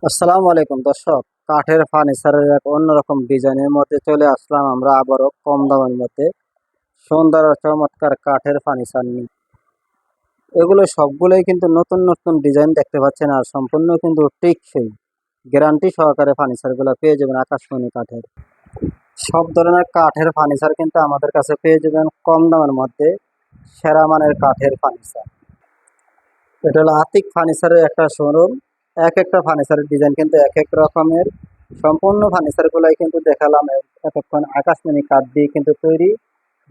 আসসালামু আলাইকুম দর্শক, কাঠের ফার্নিচারের এক অন্যরকম ডিজাইনের মধ্যে চলে আসলাম আমরা আবারও কম দামের মধ্যে সুন্দর ও চমৎকার কাঠের ফার্নিচার নিয়ে। এগুলো সবগুলোই কিন্তু নতুন নতুন ডিজাইন দেখতে পাচ্ছেন, আর সম্পূর্ণ কিন্তু টেকসই গ্যারান্টি সহকারে ফার্নিচারগুলো পেয়ে যাবেন আকাশমণি কাঠের। সব ধরনের কাঠের ফার্নিচার কিন্তু আমাদের কাছে পেয়ে যাবেন কম দামের মধ্যে, সেরা মানের কাঠের ফার্নিচার। এটা হলো আতিক ফার্নিচারের একটা শোরুম। এক একটা ফার্নিচারের ডিজাইন কিন্তু এক এক রকমের। সম্পূর্ণ ফার্নিচারগুলাই কিন্তু দেখালাম এতক্ষণ আকাশমণি কাঠ দিয়ে কিন্তু তৈরি।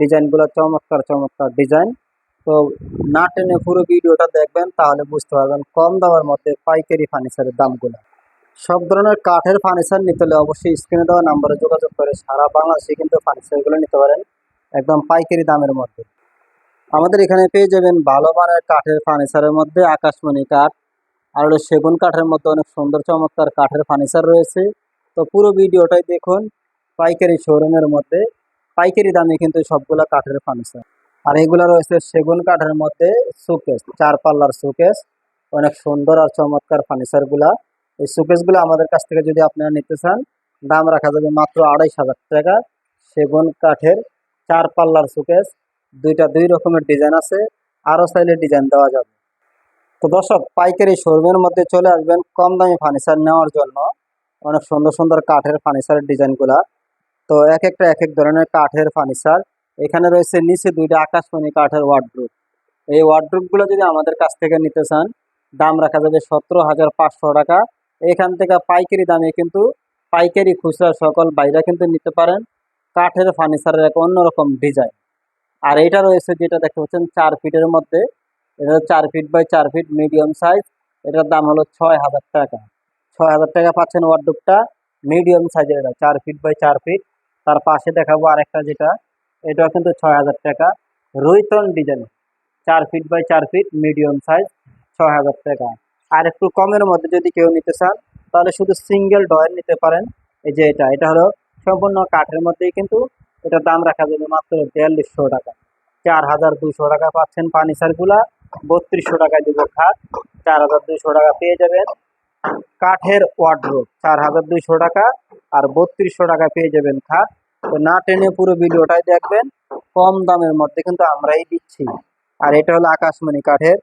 ডিজাইনগুলো চমৎকার চমৎকার ডিজাইন। তো না টেনে পুরো ভিডিওটা দেখবেন, তাহলে বুঝতে পারবেন কম দামের মধ্যে পাইকারি ফার্নিচারের দামগুলো। সব ধরনের কাঠের ফার্নিচার নিতে হলে অবশ্যই স্ক্রিনে দেওয়া নাম্বারে যোগাযোগ করে সারা বাংলাদেশে কিন্তু ফার্নিচারগুলো নিতে পারেন একদম পাইকারি দামের মধ্যে। আমাদের এখানে পেয়ে যাবেন ভালো মানের কাঠের ফার্নিচারের মধ্যে আকাশমণি কাঠ, আর হলো সেগুন কাঠের মধ্যে অনেক সুন্দর চমৎকার কাঠের ফার্নিচার রয়েছে। তো পুরো ভিডিওটাই দেখুন। পাইকারি শোরুমের মধ্যে পাইকারি দামে কিন্তু সবগুলা কাঠের ফার্নিচার। আর এগুলো রয়েছে সেগুন কাঠের মধ্যে শোকেস, 4 পাল্লার শোকেস। অনেক সুন্দর আর চমৎকার ফার্নিচারগুলা। এই শোকেসগুলো আমাদের কাছ থেকে যদি আপনারা নিতে চান, দাম রাখা যাবে মাত্র 2,500 টাকা। সেগুন কাঠের 4 পাল্লার শোকেস, দুইটা দুই রকমের ডিজাইন আছে, আরও চাইলে ডিজাইন দেওয়া যাবে। তো দর্শক, পাইকারি শোরুমের মধ্যে চলে আসবেন কম দামি ফার্নিচার নেওয়ার জন্য। অনেক সুন্দর সুন্দর কাঠের ফার্নিচারের ডিজাইনগুলা। তো এক একটা এক এক ধরনের কাঠের ফার্নিচার। এখানে রয়েছে নিচে দুইটা আকাশমণি কাঠের ওয়ার্ডরোব। এই ওয়ার্ডরোবগুলো যদি আমাদের কাছ থেকে নিতে চান, দাম রাখা যাবে 17,500 টাকা। এখান থেকে পাইকারি দামে কিন্তু পাইকারি খুচরা সকল বাইরে কিন্তু নিতে পারেন। কাঠের ফার্নিচারের এক অন্যরকম ডিজাইন। আর এটা রয়েছে যেটা দেখতে পাচ্ছেন 4 ফিটের মধ্যে। এটা 4 feet by 4 feet medium size. এটার দাম হলো 6,000 টাকা। 6,000 টাকা পাচ্ছেন ওয়ার্ডরোবটা মিডিয়াম সাইজের। এটা 4 ফিট বাই 4 ফিট। তার পাশে দেখাবো আরেকটা যেটা, এটাও কিন্তু 6,000 টাকা। রুইতন design, 4 feet by 4 feet medium size, 6,000 টাকা। আর একটু কমের মধ্যে যদি কেউ নিতে চান, তাহলে শুধু সিঙ্গেল ডয়ের নিতে পারেন। এই যে এটা হলো সম্পূর্ণ কাঠের মধ্যেই কিন্তু এটার দাম রাখা যাবে মাত্র 4,200 টাকা। 4,200 টাকা পাচ্ছেন ফার্নিচারগুলা। 3,200 টাকায় দিব খাট, 4,200 টাকা পেয়ে যাবেন কাঠের ওয়ার্ডরোব, 4,200 টাকা। আর 3,200 টাকা পেয়ে যাবেন খাট। তো না টেনে পুরো ভিডিওটাই দেখবেন, কম দামের মধ্যে কিন্তু আমরাই দিচ্ছি। আর এটা হলো আকাশমণি কাঠের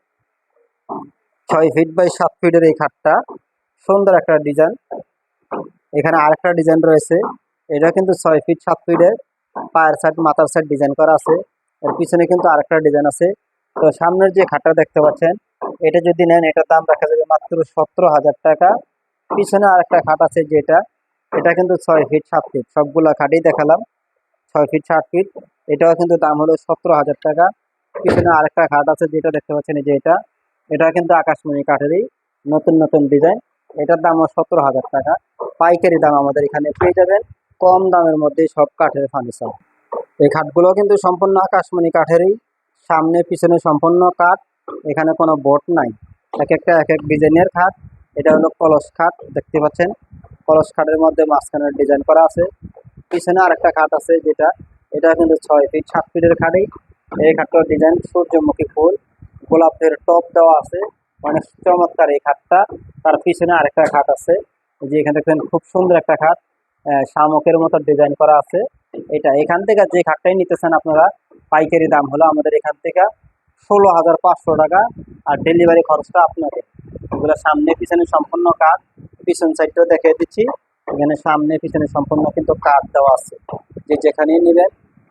6 ফিট বাই 7 ফিটের এই খাটটা। সুন্দর একটা ডিজাইন। এখানে আরেকটা ডিজাইন রয়েছে, এটা কিন্তু 6 ফিট 7 ফিটের। পায়ের সাইড মাথার সাইড ডিজাইন করা আছে। এর পিছনে কিন্তু আরেকটা ডিজাইন আছে। তো সামনের যে খাটটা দেখতে পাচ্ছেন, এটা যদি নেন, এটার দাম রাখা যাবে মাত্র 17,000 টাকা। পিছনে আরেকটা খাট আছে যেটা, এটা কিন্তু 6 ফিট 7 ফিট। সবগুলা খাটই দেখালাম 6 ফিট 7 ফিট। এটাও কিন্তু দাম হলো 17,000 টাকা। পিছনে আরেকটা খাট আছে যেটা দেখতে পাচ্ছেন, এই যে এটা কিন্তু আকাশমণি কাঠেরই নতুন নতুন ডিজাইন। এটার দামও 17,000 টাকা। পাইকারি দাম আমাদের এখানে পেয়ে যাবেন কম দামের মধ্যে সব কাঠের ফার্নিচার। এই খাটগুলো কিন্তু সম্পূর্ণ আকাশমণি কাঠেরই, সামনে পিছনে সম্পূর্ণ কাঠ। এখানে কোনো বোর্ড নাই, এক একটা এক এক ডিজাইনের খাট। এটা হলো কলস খাট, দেখতে পাচ্ছেন কলস খাটের মধ্যে মাঝখানে ডিজাইন করা আছে। পিছনে আরেকটা খাট আছে যেটা, এটা কিন্তু 6 ফিট 7 ফিটের খাটই। এই খাটটার ডিজাইন সূর্যমুখী ফুল, গোলাপের টপ দেওয়া আছে, অনেক চমৎকার এই খাটটা। তার পিছনে আরেকটা খাট আছে, যে এখানে দেখবেন খুব সুন্দর একটা খাট, শামুকের মতো ডিজাইন করা আছে। এটা এখান থেকে যে খাটটাই নিতেছেন আপনারা, পাইকারি দাম হলো আমাদের এখান থেকে 16,500 টাকা। আর ডেলিভারি খরচটা আপনাদের। এগুলো সামনে পিছনে সম্পূর্ণ কাঠ। পিছন সাইডটাও দেখিয়ে দিচ্ছি, এখানে সামনে পিছনে সম্পূর্ণ কিন্তু কাঠ দেওয়া আছে। যে যেখানেই নেবেন,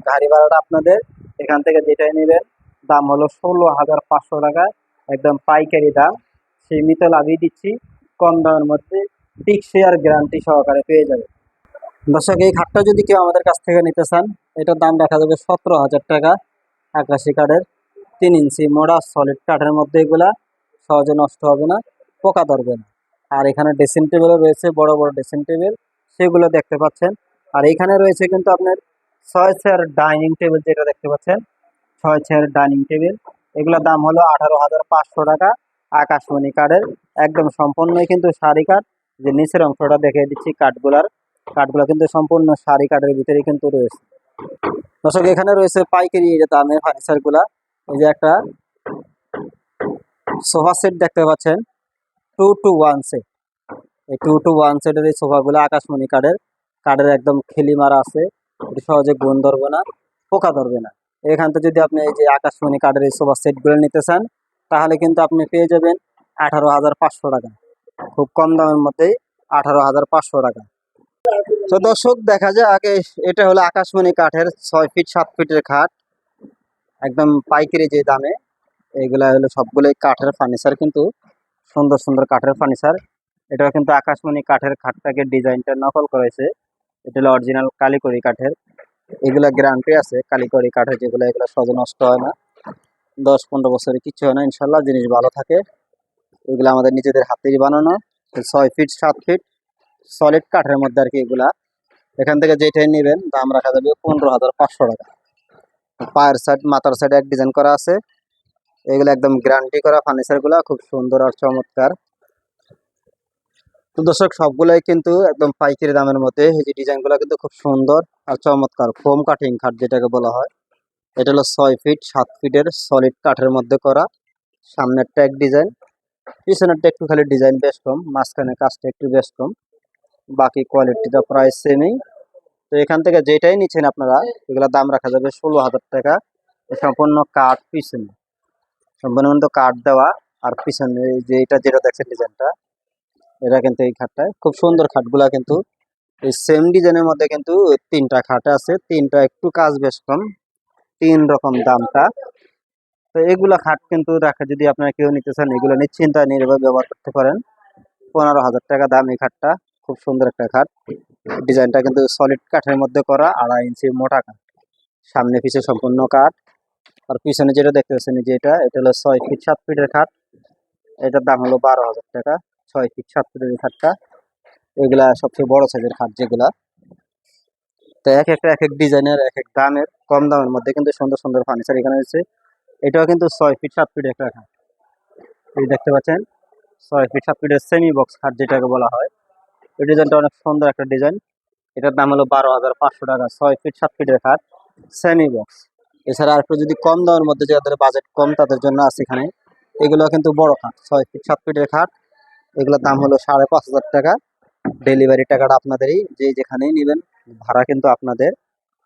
গাড়ি ভাড়াটা আপনাদের। এখান থেকে যেটাই নেবেন, দাম হলো 16,500 টাকা। একদম পাইকারি দাম, সীমিত লাভই দিচ্ছি কম দামের মধ্যে। টিকসই আর গ্যারান্টি সহকারে পেয়ে যাবে। দর্শক, এই খাটটা যদি কেউ আমাদের কাছ থেকে নিতে চান, এটার দাম রাখা যাবে 17,000 টাকা। আকাশি কাঠের 3 ইঞ্চি মোড়া সলিড কাঠের মধ্যে, এগুলা সহজে নষ্ট হবে না, পোকা ধরবে না। আর এখানে ড্রেসিং টেবিলও রয়েছে, বড় বড় ড্রেসিং টেবিল, সেগুলো দেখতে পাচ্ছেন। আর এখানে রয়েছে কিন্তু আপনার 6 চেয়ার ডাইনিং টেবিল, যেটা দেখতে পাচ্ছেন 6 চেয়ার ডাইনিং টেবিল। এগুলোর দাম হলো 18,500 টাকা। আকাশমণি কাঠের, একদম সম্পূর্ণই কিন্তু শাড়ি কাঠ। যে নিচের অংশটা দেখে দিচ্ছি, কাঠগুলো কিন্তু সম্পূর্ণ শাড়ি কাঠের ভিতরে কিন্তু রয়েছে। দর্শক, এখানে রয়েছে পাইকারি দামে ফার্নিচার গুলা। এই যে একটা সোফা সেট দেখতে পাচ্ছেন, 2 to 1 সেট। এই 2 to 1 সেটের এই সোফাগুলো আকাশমণি কাঠের, কাঠের একদম খিলি মারা আছে, এটা সহজে গুণ ধরবে না, পোকা ধরবে না। এখান থেকে যদি আপনি এই যে আকাশমণি কাঠের এই সোফা সেটগুলো নিতে চান, তাহলে কিন্তু আপনি পেয়ে যাবেন 18,500 টাকা, খুব কম দামের মধ্যেই 18,500 টাকা। তো দর্শক দেখা যায় আগে, এটা হলো আকাশমণি কাঠের 6 ফিট 7 ফিটের খাট, একদম পাইকারি যে দামে। এইগুলা হলো সবগুলোই কাঠের ফার্নিচার, কিন্তু সুন্দর সুন্দর কাঠের ফার্নিচার। এটা কিন্তু আকাশমণি কাঠের খাটটাকে ডিজাইনটা নকল করেছে, এটা হলো অরিজিনাল কালিকরি কাঠের। এগুলা গ্যারান্টি আছে কালিকরি কাঠের, যেগুলো এগুলো সহজে নষ্ট হয় না, 10-15 বছরে কিছু হয় না, ইনশাল্লাহ জিনিস ভালো থাকে। এগুলো আমাদের নিজেদের হাতেই বানানো, 6 ফিট 7 ফিট সলিড কাঠের মধ্যে আর কি এগুলা। এখান থেকে যেটাই নেবেন দাম রাখা যাবে 15,500 টাকা। পায়ের সাইড মাথার সাইডে এক ডিজাইন করা আছে, এগুলো একদম গ্যারান্টি করা ফার্নিচার গুলা, খুব সুন্দর আর চমৎকার। তো দর্শক সবগুলাই কিন্তু একদম পাইকারি দামের মধ্যে, এই যে ডিজাইন গুলা কিন্তু খুব সুন্দর আর চমৎকার। ফোম কাটিং খাট যেটাকে বলা হয়, এটা হলো 6 ফিট 7 ফিটের সলিড কাঠের মধ্যে করা। সামনেরটা এক ডিজাইন, পিছনেরটা একটু খালি ডিজাইন বেশ কম, মাঝখানে কাজটা একটু বেশ কম, বাকি কোয়ালিটিটা প্রায় সেমই। তো এখান থেকে যেটাই নিচ্ছেন আপনারা, এগুলো দাম রাখা যাবে 16,000 টাকা। সম্পূর্ণ কাঠ, পিছনে সম্পূর্ণ কিন্তু কাঠ দেওয়া, আর পিছনে এই যে এটা যেটা দেখছেন ডিজাইনটা, এটা কিন্তু এই খাটটা খুব সুন্দর। খাটগুলা কিন্তু এই সেম ডিজাইনের মধ্যে কিন্তু 3টা খাট আছে, 3টা একটু কাজ বেশ কম, 3 রকম দামটা। তো এগুলা খাট কিন্তু রাখা, যদি আপনারা কেউ নিতে চান এগুলো নিশ্চিন্তায় নির্ভয় ব্যবহার করতে পারেন। 15,000 টাকা দাম এই খাটটা, খুব সুন্দর একটা খাট। ডিজাইনটা কিন্তু সলিড কাঠের মধ্যে করা, 2.5 ইঞ্চি মোটা কাঠ, সামনে পিছে সম্পূর্ণ কাঠ। আর পিছনে যেটা দেখতে পাচ্ছেন যে এটা হলো 6 ফিট 7 ফিটের খাট, এটার দাম হলো 12,000 টাকা। 6 ফিট 7 ফিটের এই খাটটা, এগুলা সবচেয়ে বড় সাইজের খাট যেগুলা। তো এক একটা এক এক ডিজাইনের এক এক দামের, কম দামের মধ্যে কিন্তু সুন্দর সুন্দর ফার্নিচার এখানে রয়েছে। এটাও কিন্তু 6 ফিট 7 ফিট একটা খাট, এই দেখতে পাচ্ছেন 6 ফিট 7 ফিটের সেমি বক্স খাট যেটাকে বলা হয়। এই ডিজাইনটা অনেক সুন্দর একটা ডিজাইন, এটার দাম হলো 12,500 টাকা। 6 ফিট 7 ফিটের খাট, সেমি বক্স। এছাড়া আর একটু যদি কম দামের মধ্যে, যাদের বাজেট কম তাদের জন্য আছে এখানে, এগুলো কিন্তু বড় খাট, 6 ফিট 7 ফিটের খাট, এগুলোর দাম হলো 5,500 টাকা। ডেলিভারি টাকাটা আপনাদেরই, যে যেখানেই নেবেন ভাড়া কিন্তু আপনাদের,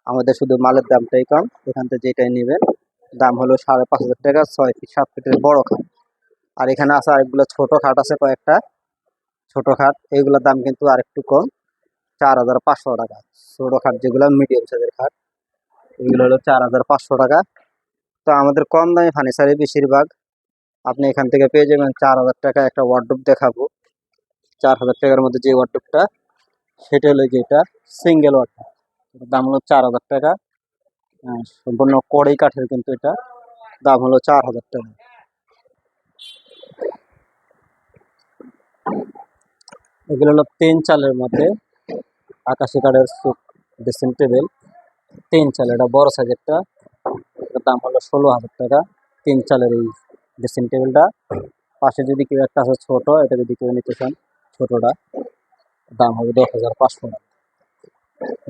আমাদের শুধু মালের দামটাই কম। এখান থেকে যেটাই নেবেন দাম হলো 5,500 টাকা, 6 ফিট 7 ফিটের বড় খাট। আর এখানে আছে আরেকগুলো ছোট খাট আছে কয়েকটা, ছোট খাট এইগুলোর দাম কিন্তু আর একটু কম, 4,500 টাকা। ছোট খাট যেগুলো মিডিয়াম সাইজের খাট, এগুলো হলো 4,500 টাকা। তো আমাদের কম দামে ফার্নিচারে বেশিরভাগ আপনি এখান থেকে পেয়ে যাবেন 4,000 টাকা। একটা ওয়ার্ডরোব দেখাবো, 4,000 টাকার মধ্যে যে ওয়ার্ডরোবটা, সেটা হলো যেটা সিঙ্গেল ওয়ার্ডরোব, এটার দাম হলো 4,000 টাকা। সম্পূর্ণ কড়াই কাঠের, কিন্তু এটা দাম হলো 4,000 টাকা। এগুলো হলো 3 চালের মধ্যে আকাশি কাঠের ড্রেসিং টেবিল, 3 চাল, এটা বড় সাইজেরটা, এটার দাম হলো 16,000 টাকা। 3 চালের এই ড্রেসিং টেবিলটা। পাশে যদি কেউ একটা আছে ছোট, এটা যদি কেউ নিতে চান ছোটটা, দাম হবে 10,500 টাকা।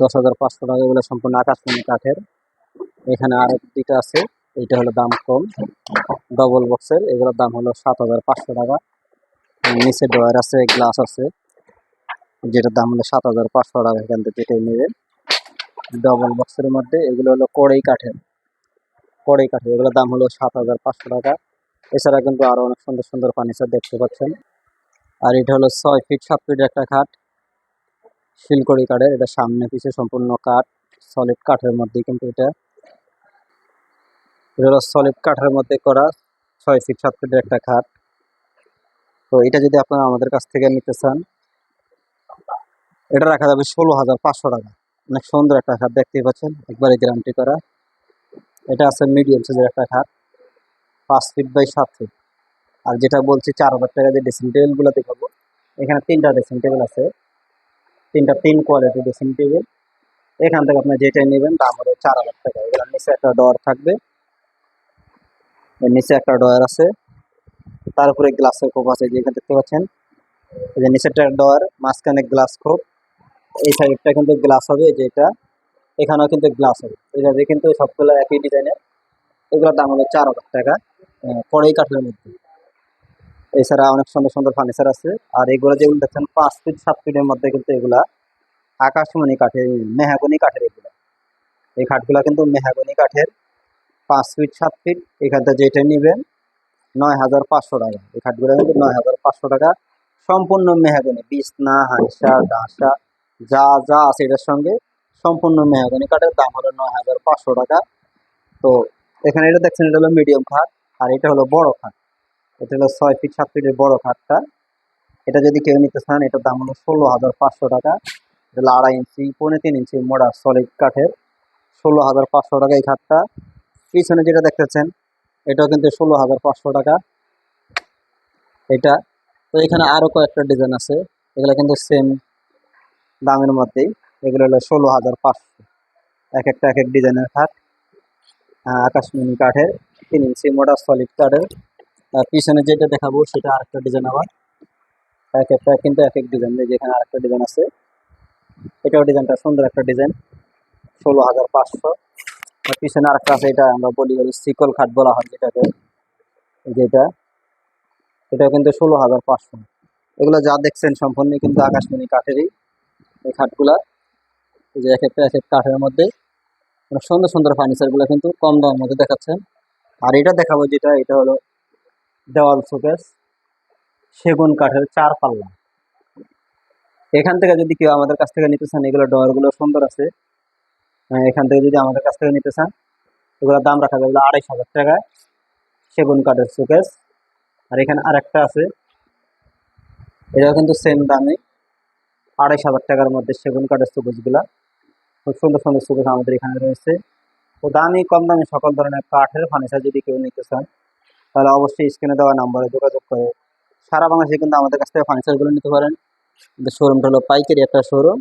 10,500 টাকা, এগুলো সম্পূর্ণ আকাশমণি কাঠের। এখানে আরেক দুইটা আছে, এইটা হলো দাম কম, ডবল বক্সের, এগুলোর দাম হলো 7,500 টাকা। নিচে ডয়ার আছে, গ্লাস আছে, যেটার দাম হলো 7,500 টাকা। এখান থেকে যেটাই নেবেন ডবল বক্সের মধ্যে, এগুলো হলো কড়াই কাঠের, কড়াই কাঠের, এগুলোর দাম হলো 7,500 টাকা। এছাড়া কিন্তু আরো অনেক সুন্দর সুন্দর ফার্নিচার দেখতে পাচ্ছেন। আর এটা হলো 6 ফিট 7 ফিটের একটা খাট, শিলকড়ি কাঠের, এটা সামনে পিছে সম্পূর্ণ কাঠ, সলিড কাঠের মধ্যে কিন্তু এটা হলো সলিড কাঠের মধ্যে করা 6 ফিট 7 ফিটের একটা খাট। তো এটা যদি আপনারা আমাদের কাছ থেকে নিতে চান, এটা রাখা যাবে 16,500 টাকা। অনেক সুন্দর একটা খাট, দেখতেই পাচ্ছেন, একবারে গ্যারান্টি করা। এটা আছে মিডিয়াম সাইজের একটা খাট, 5 ফিট 7 ফিট। আর যেটা বলছি 4,000 টাকা, যে ড্রেসিং টেবিল গুলো দেখাবো, এখানে 3টা ড্রেসিং টেবিল আছে, 3 কোয়ালিটি ড্রেসিং টেবিল। এখান থেকে আপনার যেটাই নেবেন দাম হলো 4,000 টাকা। এগুলোর নিচে একটা ডয়ার থাকবে, এর নিচে একটা ডয়ার আছে, তার উপরে গ্লাসের খোপ আছে, যেখানে দেখতে পাচ্ছেন, এই যে নিচেরটা ডয়ার, মাঝখানে গ্লাস খোপ, এই সাইডটা কিন্তু গ্লাস হবে, যেটা এখানেও কিন্তু গ্লাস হবে। এইভাবে কিন্তু সবগুলো একই ডিজাইনের, এগুলোর দাম হলো 4,000 টাকা, কড়াই কাঠের মধ্যে। এছাড়া অনেক সুন্দর সুন্দর ফার্নিচার আছে। আর এগুলো যেগুলো দেখছেন 5 ফিট 7 ফিটের মধ্যে কিন্তু এগুলা আকাশমণি কাঠের, মেহাগনি কাঠের এগুলা। এই খাটগুলা কিন্তু মেহাগনি কাঠের, 5 ফিট 7 ফিট। এখান থেকে যেটা নিবেন 9,500 টাকা। এই খাটগুলো কিন্তু 9,500 টাকা, সম্পূর্ণ মেহাগনি, বিছনা হাইসা ডাসা যা যা আছে এটার সঙ্গে সম্পূর্ণ মেহাগনি কাঠের। দাম হলো 9,500 টাকা। তো এখানে এটা দেখছেন, এটা হলো মিডিয়াম খাট, আর এটা হলো বড় খাট। এটা হলো 6 ফিট 7 ফিটের বড় খাটটা। এটা যদি কেউ নিতে চান, এটার দাম হলো 16,500 টাকা। এটা হলো 2.5 ইঞ্চি 3.5 ইঞ্চি মোটা সলিড কাঠের, 16,500 টাকা এই খাটটা। পিছনে যেটা দেখতেছেন এটাও কিন্তু 16,500 টাকা এটা। তো এখানে আরো কয়েকটা ডিজাইন আছে, এগুলো কিন্তু সেম দামের মধ্যেই। এগুলো হলো 16,500। এক একটা এক এক ডিজাইনের খাট, আকাশমণি কাঠের, 3 ইঞ্চি মোটা সলিড কাঠের। আর পিছনে যেটা দেখাবো সেটা আরেকটা ডিজাইন আবার, এক একটা কিন্তু এক এক ডিজাইন। যেখানে আরেকটা ডিজাইন আছে, এটাও ডিজাইনটা সুন্দর একটা ডিজাইন, 16,500। আর পিছনে আরেকটা আছে, এটা আমরা বলি হলো সিকল খাট বলা হয় যেটাকে, যেটা এটা কিন্তু 16,500। এগুলো যা দেখছেন সম্পূর্ণ কিন্তু আকাশমণি কাঠেরই এই খাটগুলা। এই যে এক একটা এক এক কাঠের মধ্যে অনেক সুন্দর সুন্দর ফার্নিচার গুলো কিন্তু কম দামের মধ্যে দেখাচ্ছেন। আর এটা দেখাবো যেটা, এটা হলো দেওয়াল শোকেস, সেগুন কাঠের 4 পাল্লা। এখান থেকে যদি কেউ আমাদের কাছ থেকে নিতে চান, এগুলো ডয়ার গুলো সুন্দর আছে। এখান থেকে যদি আমাদের কাছ থেকে নিতে চান, এগুলোর দাম রাখা যাবে 2,500 টাকা, সেগুন কাঠের শোকেস। আর এখানে আরেকটা আছে, এটাও কিন্তু সেম দামে, 2,500 টাকার মধ্যে সেগুন কাঠের শোকেস গুলা। খুব সুন্দর সুন্দর শোকেস আমাদের এখানে রয়েছে। তো দামি কম দামি সকল ধরনের কাঠের ফার্নিচার যদি কেউ নিতে চান, তাহলে অবশ্যই স্ক্রিনে দেওয়া নাম্বারে যোগাযোগ করে সারা বাংলাদেশে কিন্তু আমাদের কাছ থেকে ফার্নিচারগুলো নিতে পারেন। কিন্তু শোরুমটা হলো পাইকারি একটা শোরুম।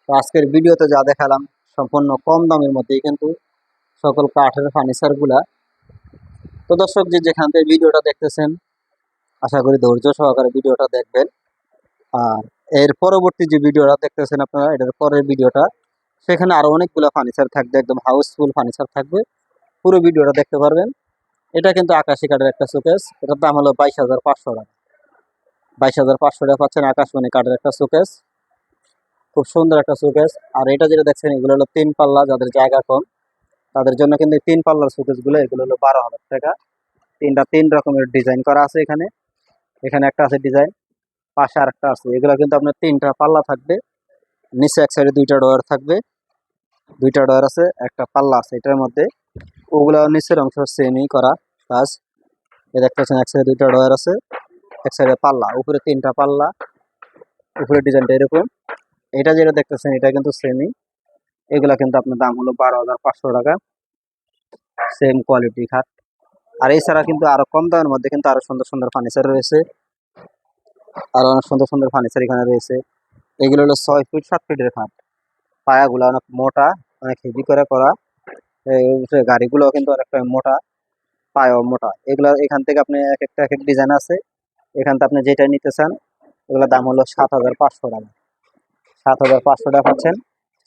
তো আজকের ভিডিওতে যা দেখালাম সম্পূর্ণ কম দামের মধ্যেই কিন্তু সকল কাঠের ফার্নিচারগুলা। তো দর্শক, যে যেখান থেকে ভিডিওটা দেখতেছেন, আশা করি ধৈর্য সহকারে ভিডিওটা দেখবেন। আর এর পরবর্তী যে ভিডিওটা দেখতেছেন আপনারা, এটার পরের ভিডিওটা, সেখানে আরো অনেকগুলো ফার্নিচার থাকবে, একদম হাউসফুল ফার্নিচার থাকবে। পুরো ভিডিওটা দেখতে পারবেন। এটা কিন্তু আকাশি কাঠের একটা শোকেস, এটার দাম হলো 22,500 টাকা। 22,500 টাকা পাচ্ছেন আকাশমণি কাঠের একটা শোকেস, খুব সুন্দর একটা শোকেস। আর এটা যেটা দেখছেন, এগুলো হলো 3 পাল্লা, যাদের জায়গা কম তাদের জন্য কিন্তু 3 পাল্লার শোকেস গুলো, এগুলো হলো 12,000 টাকা। তিনটা 3 রকমের ডিজাইন করা আছে এখানে। এখানে একটা আছে ডিজাইন, পাশে আরেকটা আছে। এগুলো কিন্তু আপনার 3টা পাল্লা থাকবে, নিচে এক সাইডে 2টা ডয়ার থাকবে, 2টা ডয়ার আছে, একটা পাল্লা আছে এটার মধ্যে। ওগুলা নিচের অংশ সেমই করা কাজ। এ দেখতেছেন এক সাইডে 2টা ডয়ার আছে, এক সাইডে পাল্লা, উপরে 3টা পাল্লা, উপরে ডিজাইনটা এরকম। এটা যেটা দেখতেছেন এটা কিন্তু সেমই। এগুলা কিন্তু আপনার দাম হলো 12,500 টাকা, সেম কোয়ালিটি খাট। আর এছাড়া কিন্তু আরো কম দামের মধ্যে কিন্তু আরো সুন্দর সুন্দর ফার্নিচার রয়েছে, আরো অনেক সুন্দর সুন্দর ফার্নিচার এখানে রয়েছে। এগুলো হলো 6 ফিট 7 ফিটের খাট, পায়াগুলো অনেক মোটা, অনেক হেভি করে করা। এই গাড়িগুলো কিন্তু অনেকটা মোটা, পায়াও মোটা। এগুলো এখান থেকে আপনি এক একটা এক এক ডিজাইন আছে, এখান থেকে আপনি যেটা নিতে চান, এগুলোর দাম হলো 7,500 টাকা। 7,500 টাকা পাচ্ছেন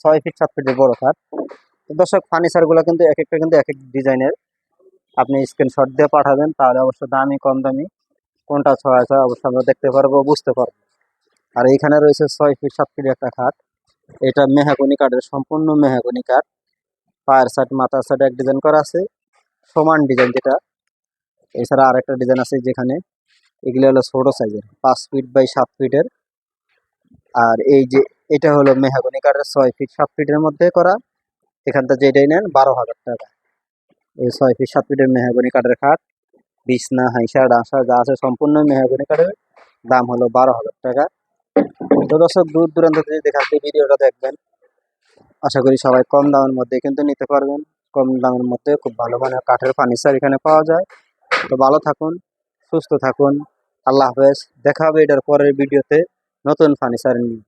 6 ফিট 7 ফিটের বড় খাট। তো দর্শক, ফার্নিচার গুলো কিন্তু এক একটা কিন্তু এক এক ডিজাইনের। আপনি স্ক্রিনশট দিয়ে পাঠাবেন, তাহলে অবশ্য দামি কম দামি কোনটা ছয় আছে অবশ্যই আমরা দেখতে পারবো, বুঝতে পারবো। আর এইখানে রয়েছে 6 ফিট 7 ফিটের একটা খাট, এটা মেহাগনি কাঠের, সম্পূর্ণ মেহাগনি কাঠ। পায়ের সাইড মাথার সাইড এক ডিজাইন করা আছে, সমান ডিজাইন যেটা। এছাড়া আরেকটা ডিজাইন আছে যেখানে, এগুলো হলো ছোট সাইজের, 5 ফিট 7 ফিটের। আর এই যে এটা হলো মেহাগনি কাঠের, 6 ফিট 7 ফিটের মধ্যে করা। এখানটা যেটাই নেন 12,000 টাকা। এই 6 ফিট 7 ফিটের মেহাগনি কাঠের খাট, বিছনা হাইসা ডাসা যা আছে সম্পূর্ণ মেহাগনি কাঠের, দাম হলো 12,000 টাকা। তো দর্শক, দূর দূরান্ত থেকে দেখার ভিডিওটা দেখবেন, আশা করি সবাই কম দামের মধ্যে কিন্তু নিতে পারবেন। কম দামের মধ্যে খুব ভালো মানের কাঠের ফার্নিচার এখানে পাওয়া যায়। তো ভালো থাকুন, সুস্থ থাকুন, আল্লাহ হাফেজ। দেখা হবে এটার পরের ভিডিওতে নতুন ফার্নিচার নিয়ে।